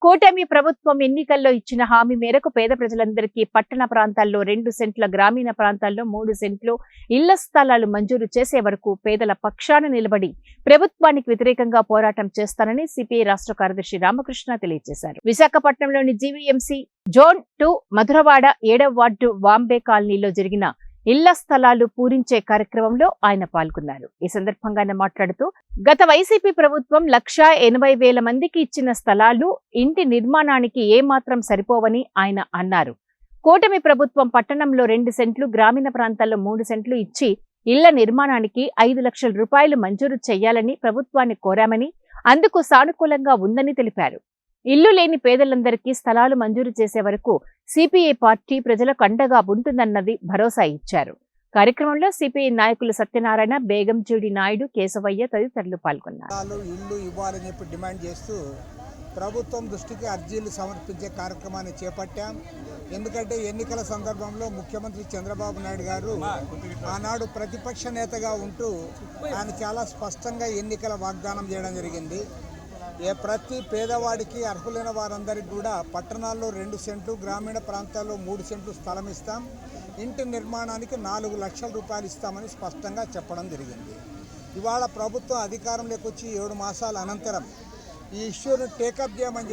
కూటమి ప్రభుత్వం ఎన్నికల్లో ఇచ్చిన హామీ మేరకు పేద ప్రజలందరికీ పట్టణ ప్రాంతాల్లో 2 సెంట్ల, గ్రామీణ ప్రాంతాల్లో 3 సెంట్లు ఇళ్ల స్థలాలు మంజూరు చేసే వరకు పేదల పక్షాన నిలబడి ప్రభుత్వానికి వ్యతిరేకంగా పోరాటం చేస్తానని సిపిఐ రాష్ట్ర కార్యదర్శి రామకృష్ణ తెలియజేశారు. విశాఖపట్నంలోని జీవీఎంసీ జోన్ 2 మధురవాడ 7వ వార్డు వాంబే కాలనీలో జరిగిన ఇళ్ల స్థలాలు పూరించే కార్యక్రమంలో ఆయన పాల్గొన్నారు. ఈ సందర్భంగా ఆయన మాట్లాడుతూ, గత వైసీపీ ప్రభుత్వం 1,80,000 మందికి ఇచ్చిన స్థలాలు ఇంటి నిర్మాణానికి ఏమాత్రం సరిపోవని ఆయన అన్నారు. కూటమి ప్రభుత్వం పట్టణంలో 2 సెంట్లు, గ్రామీణ ప్రాంతాల్లో 3 సెంట్లు ఇచ్చి ఇళ్ల నిర్మాణానికి 5 లక్షల రూపాయలు మంజూరు చేయాలని ప్రభుత్వాన్ని కోరామని, అందుకు సానుకూలంగా ఉందని తెలిపారు. ఇల్లు లేని పేదలందరికీ స్థలాలు మంజూరు చేసే వరకు సిపిఐ పార్టీ ప్రజలకు అండగా ఉంటుందన్నది భరోసా ఇచ్చారు. కార్యక్రమంలో సిపిఐ నాయకులు సత్యనారాయణ, బేగంజూడి నాయుడు, కేశవయ్య తదితరులు పాల్గొన్నారు. ఇల్లు ఇవ్వాలని చెప్పి డిమాండ్ చేస్తూ ప్రభుత్వం దృష్టికి అర్జీలు సమర్పించే కార్యక్రమాన్ని చేపట్టాం. ఎందుకంటే ఎన్నికల సందర్భంలో ముఖ్యమంత్రి చంద్రబాబు నాయుడు గారు ఆనాడు ప్రతిపక్ష నేతగా ఉంటూ ఆయన చాలా స్పష్టంగా ఎన్నికల వాగ్దానం చేయడం జరిగింది. ప్రతి పేదవాడికి, అర్హులైన వారందరికీ కూడా పట్టణాల్లో 2 సెంట్లు, గ్రామీణ ప్రాంతాల్లో 3 సెంట్లు స్థలం ఇస్తాం, ఇంటి నిర్మాణానికి 4 లక్షల రూపాయలు ఇస్తామని స్పష్టంగా చెప్పడం జరిగింది. ఇవాళ ప్రభుత్వం అధికారంలోకి వచ్చి 7 మాసాల అనంతరం ఈ ఇష్యూను టేకప్ చేయమని